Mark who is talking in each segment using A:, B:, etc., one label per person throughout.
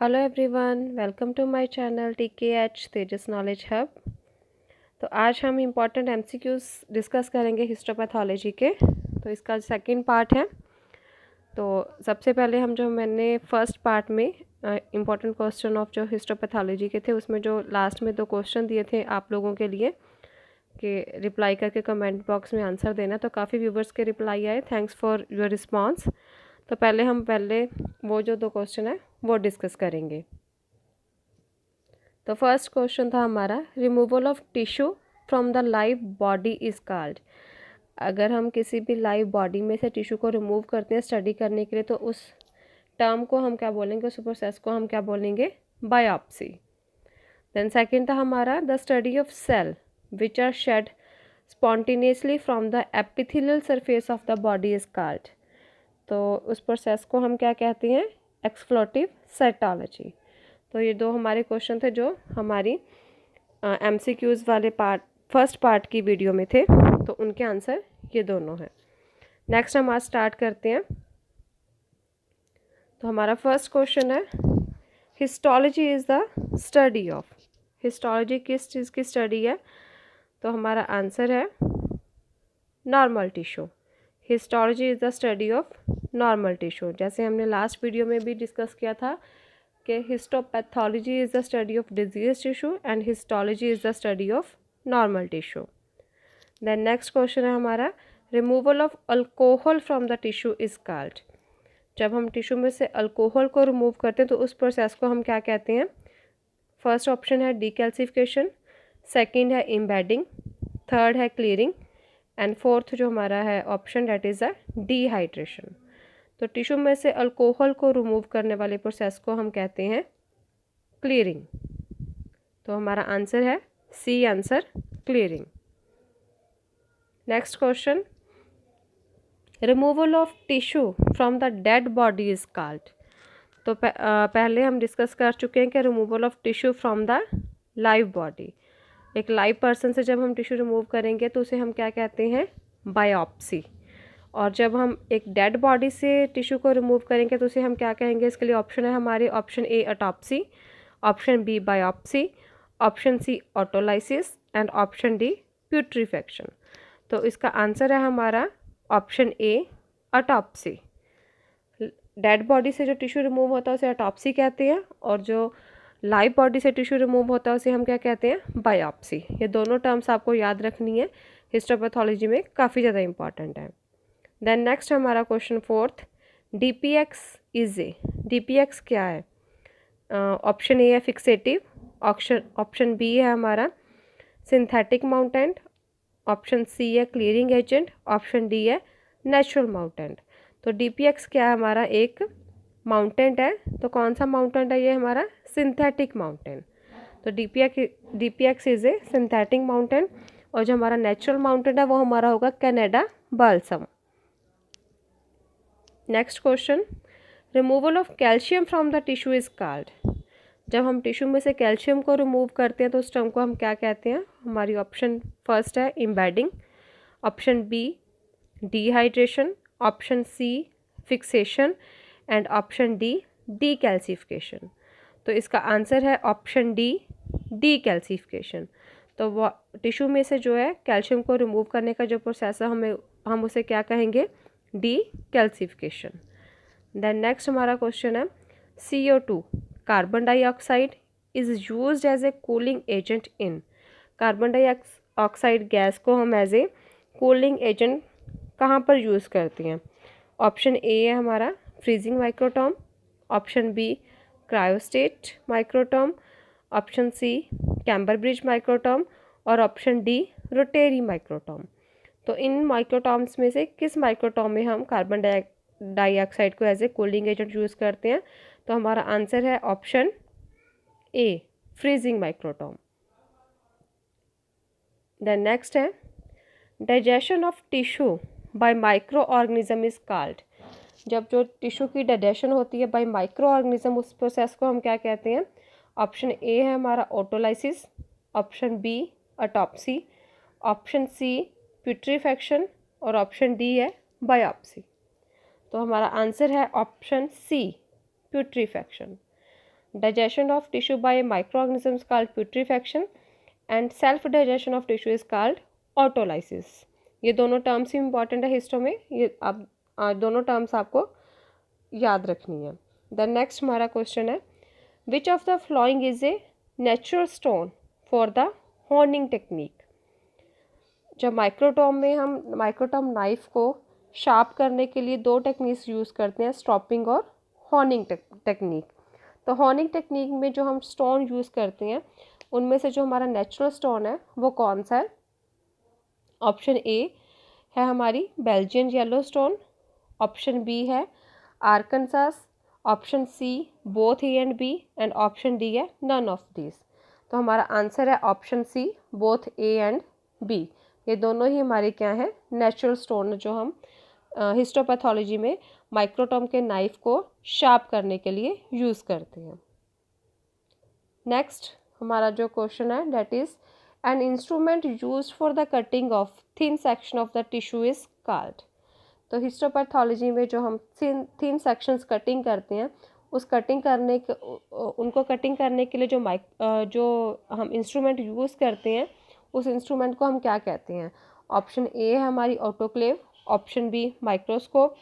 A: Hello everyone, welcome to my channel TKH Tejas knowledge hub. तो आज हम इम्पॉर्टेंट एमसीक्यूज डिस्कस करेंगे हिस्टोपैथोलॉजी के। तो इसका सेकंड पार्ट है। तो सबसे पहले मैंने फर्स्ट पार्ट में इम्पॉर्टेंट क्वेश्चन ऑफ जो हिस्टोपैथोलॉजी के थे उसमें जो लास्ट में 2 क्वेश्चन दिए थे आप लोगों के लिए कि रिप्लाई करके कमेंट बॉक्स में आंसर देना। तो काफ़ी व्यूवर्स के रिप्लाई आए, थैंक्स फॉर योर रिस्पांस। तो पहले वो जो 2 क्वेश्चन है वो डिस्कस करेंगे। तो फर्स्ट क्वेश्चन था हमारा, removal of tissue from the live body is called. अगर हम किसी भी लाइव बॉडी में से टिश्यू को रिमूव करते हैं स्टडी करने के लिए तो उस टर्म को हम क्या बोलेंगे, उस प्रोसेस को हम क्या बोलेंगे, बायोप्सी। देन सेकंड था हमारा, the study of cell which are shed spontaneously from the epithelial surface of the body is called. तो उस प्रोसेस को हम क्या कहते हैं, एक्सप्लोरेटिव साइटोलॉजी। तो ये 2 हमारे क्वेश्चन थे जो हमारी MCQs वाले फर्स्ट पार्ट की वीडियो में थे, तो उनके आंसर ये दोनों हैं। नेक्स्ट हम आज स्टार्ट करते हैं। तो हमारा फर्स्ट क्वेश्चन है, histology is the study of. Histology किस चीज़ की स्टडी है? तो हमारा आंसर है normal tissue. Histology is the study of normal tissue. जैसे हमने लास्ट वीडियो में भी डिस्कस किया था कि histopathology is the study of disease tissue and histology is the study of normal tissue. Then next question है हमारा, removal of alcohol from the tissue is called. जब हम टिश्यू में से अल्कोहल को रिमूव करते हैं तो उस प्रोसेस को हम क्या कहते हैं? फर्स्ट ऑप्शन है डीकैल्सिफिकेशन, सेकंड है एम्बेडिंग, थर्ड है क्लियरिंग एंड फोर्थ जो हमारा है option that is a dehydration. तो टिश्यू में से अल्कोहल को रिमूव करने वाले प्रोसेस को हम कहते हैं क्लियरिंग। तो हमारा आंसर है C answer, clearing. Next question, removal of tissue from the dead body is called. तो पहले हम डिस्कस कर चुके हैं कि removal of tissue from the live body. एक लाइव पर्सन से जब हम टिश्यू रिमूव करेंगे तो उसे हम क्या कहते हैं, बायोप्सी। और जब हम एक डेड बॉडी से टिश्यू को रिमूव करेंगे तो उसे हम क्या कहेंगे? इसके लिए ऑप्शन है हमारे, option A autopsy, option B biopsy, option C autolysis and option D putrefaction. तो इसका आंसर है हमारा option A autopsy. Dead body से जो टिश्यू रिमूव होता है उसे ऑटोप्सी कहते हैं और जो लाइव बॉडी से टिश्यू रिमूव होता है उसे हम क्या कहते हैं, बायोप्सी। ये दोनों टर्म्स आपको याद रखनी है, हिस्टोपैथोलॉजी में काफ़ी ज़्यादा इंपॉर्टेंट है। देन नेक्स्ट हमारा question fourth, DPX is a. DPX क्या है? ऑप्शन ए है फिक्सेटिव, ऑप्शन बी है हमारा सिंथेटिक माउंटेंट, ऑप्शन सी है क्लियरिंग एजेंट, ऑप्शन डी है नेचुरल माउंटेंट। तो DPX क्या है? हमारा एक माउंटेंट है। तो कौन सा माउंटेंट है? ये हमारा सिंथेटिक माउंटेन। तो DPX is a synthetic mountain. और जो हमारा नेचुरल माउंटेन है वो हमारा होगा Canada balsam. Next question, removal of calcium from the tissue is called. जब हम टिश्यू में से कैल्शियम को रिमूव करते हैं तो उस टर्म को हम क्या कहते हैं? हमारी ऑप्शन फर्स्ट है embedding, option B dehydration, option C fixation and option D decalcification. तो इसका आंसर है ऑप्शन डी डीकैल्सिफिकेशन। तो वो टिश्यू में से जो है कैल्शियम को रिमूव करने का जो प्रोसेस है हम उसे क्या कहेंगे? डीकैल्सिफिकेशन। देन नेक्स्ट हमारा क्वेश्चन है, CO2 carbon dioxide is used as a cooling agent in. Carbon dioxide gas को हम एज ए कूलिंग एजेंट कहाँ पर यूज़ करते हैं? ऑप्शन ए है हमारा freezing microtome, option B cryostat microtome, option C Cambridge microtome और option D rotary माइक्रोटॉम। तो इन माइक्रोटॉम्स में से किस माइक्रोटॉम में हम कार्बन डाइऑक्साइड को as a cooling agent use करते हैं? तो हमारा आंसर है option A freezing microtome. Then next है, digestion of tissue by microorganism is called. जब जो टिश्यू की डाइजेशन होती है बाय माइक्रो ऑर्गेनिज्म उस प्रोसेस को हम क्या कहते हैं? ऑप्शन ए है हमारा autolysis, option B autopsy, option C putrefaction और ऑप्शन डी है बायोप्सी। तो हमारा आंसर है option C putrefaction. digestion of tissue by microorganisms called putrefaction and self digestion of tissue is called autolysis। ये दोनों terms ही important है histo में, ये आप दोनों टर्म्स आपको याद रखनी है। द नेक्स्ट हमारा क्वेश्चन है which of the following is a natural stone for the horning technique. जब माइक्रोटॉम नाइफ को शार्प करने के लिए दो टेक्निक्स यूज़ करते हैं, स्टॉपिंग और हॉर्निंग टेक्निक। तो हॉर्निंग टेक्निक में जो हम स्टोन यूज़ करते हैं उनमें से जो हमारा नेचुरल स्टोन है वो कौन सा है? ऑप्शन ए है हमारी Belgian yellow stone, option B है Arkansas, option C both A and B and option D है नन ऑफ दिस। तो हमारा आंसर है option C both A and B. ये दोनों ही हमारे क्या हैं? नेचुरल स्टोन जो हम हिस्टोपैथोलॉजी में माइक्रोटॉम के नाइफ को शार्प करने के लिए यूज़ करते हैं। नेक्स्ट हमारा जो क्वेश्चन है that is an instrument used for the cutting of thin section of the tissue is called. तो हिस्टोपैथोलॉजी में जो हम थिन सेक्शंस कटिंग करते हैं उस कटिंग करने के उनको कटिंग करने के लिए जो हम इंस्ट्रूमेंट यूज़ करते हैं उस इंस्ट्रूमेंट को हम क्या कहते हैं? ऑप्शन ए है हमारी autoclave, option B microscope,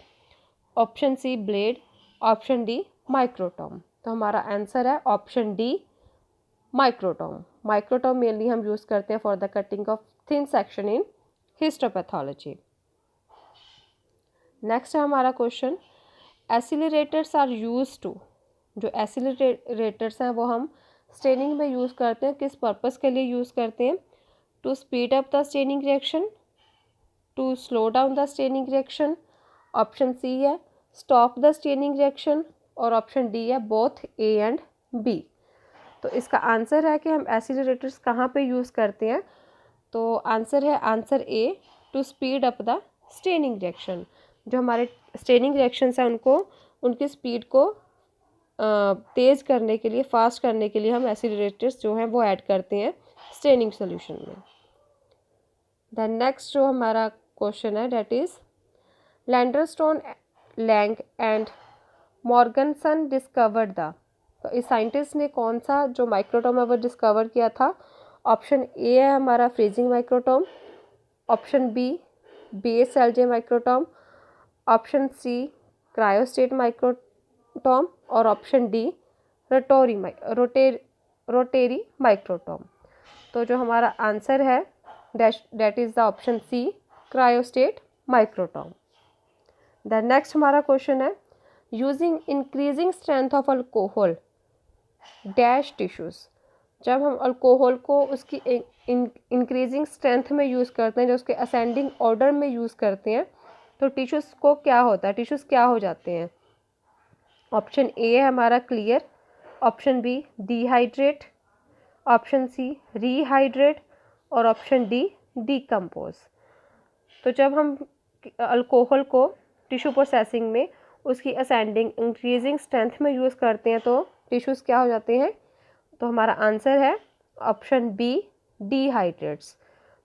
A: option C blade, option D microtome. तो हमारा आंसर है option D microtome. Microtome mainly हम यूज़ करते हैं for the cutting of thin section in histopathology. Next है हमारा question accelerators are use to. जो accelerators हैं वो हम स्टेनिंग में यूज़ करते हैं, किस पर्पस के लिए यूज़ करते हैं? To speed up the staining reaction, to slow down the staining reaction, option C है स्टॉप द स्टेनिंग रिएक्शन और ऑप्शन डी है बोथ ए एंड बी। तो इसका आंसर है कि हम एसिलरेटर्स कहाँ पे यूज़ करते हैं? तो आंसर है answer A to speed up the staining reaction. जो हमारे स्टेनिंग रिएक्शंस हैं उनकी स्पीड को तेज़ करने के लिए, फास्ट करने के लिए हम एसिलरेटर्स जो हैं वो ऐड करते हैं स्टेनिंग सोल्यूशन में। द नेक्स्ट जो हमारा क्वेश्चन है that is Landsteiner, Lang and Morganson discovered the. तो इस साइंटिस्ट ने कौन सा जो माइक्रोटॉम है वो डिस्कवर किया था? ऑप्शन ए है हमारा freezing microtome, option B base sledge microtome, option C cryostat microtome और ऑप्शन डी रोटेरी माइक्रोटॉम। तो जो हमारा आंसर है that is the option C cryostat microtome. The next हमारा क्वेश्चन है using increasing strength of alcohol dash tissues. जब हम alcohol को उसकी इंक्रीजिंग स्ट्रेंथ में यूज़ करते हैं, जो उसके असेंडिंग ऑर्डर में यूज़ करते हैं, तो टिश्यूज़ को क्या होता है? टिश्यूज़ क्या हो जाते हैं? ऑप्शन ए है हमारा clear, option B dehydrate, option C rehydrate और ऑप्शन डी डीकम्पोज। तो जब हम अल्कोहल को टिश्यू प्रोसेसिंग में उसकी असेंडिंग इंक्रीजिंग स्ट्रेंथ में यूज़ करते हैं तो टिश्यूज़ क्या हो जाते हैं? तो हमारा आंसर है ऑप्शन बी डिहाइड्रेट्स।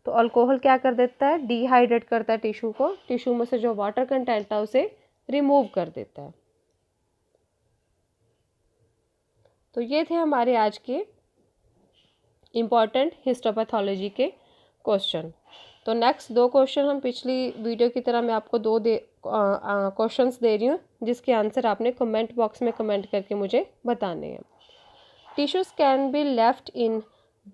A: तो अल्कोहल क्या कर देता है? डिहाइड्रेट करता है टिश्यू को, टिश्यू में से जो वाटर कंटेंट है उसे रिमूव कर देता है। तो ये थे हमारे आज के इम्पॉर्टेंट हिस्टोपैथोलॉजी के क्वेश्चन। तो नेक्स्ट दो क्वेश्चन हम पिछली वीडियो की तरह मैं आपको दो क्वेश्चंस दे रही हूँ जिसके आंसर आपने कमेंट बॉक्स में कमेंट करके मुझे बताने हैं। Tissues can be left in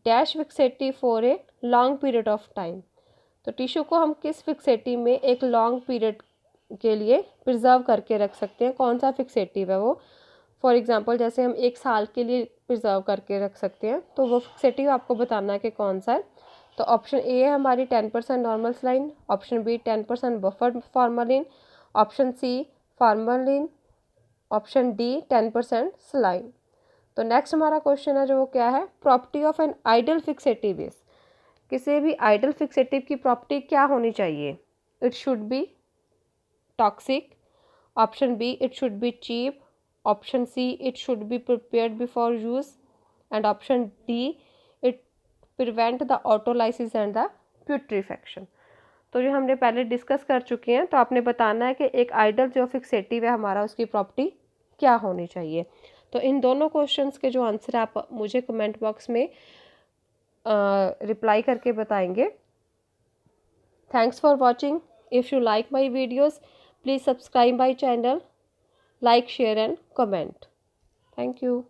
A: dash fixative for a long period of time. तो टिश्यू को हम किस फिक्सेटिव में एक लॉन्ग पीरियड के लिए प्रिजर्व करके रख सकते हैं? कौन सा फिक्सेटिव है वो? फॉर एग्जांपल जैसे हम 1 साल के लिए प्रिजर्व करके रख सकते हैं, तो वो फिक्सेटिव आपको बताना है कि कौन सा है। तो ऑप्शन ए है हमारी 10% normal saline, option B 10% buffer formalin, option C formalin, option D 10% saline. तो नेक्स्ट हमारा क्वेश्चन है जो क्या है? Property of an ideal fixative is. किसी भी आइडल फिक्सेटिव की प्रॉपर्टी क्या होनी चाहिए? It should be toxic, option B it should be cheap, option C it should be prepared before use and option D it prevent the autolysis and the putrefaction. तो जो हमने पहले discuss कर चुके हैं, तो आपने बताना है कि एक आइडल जो फिक्सेटिव है हमारा उसकी प्रॉपर्टी क्या होनी चाहिए। तो इन दोनों क्वेश्चंस के जो आंसर आप मुझे कमेंट बॉक्स में रिप्लाई करके बताएंगे। Thanks for watching. If you like my videos please subscribe my channel, like, share and comment. Thank you.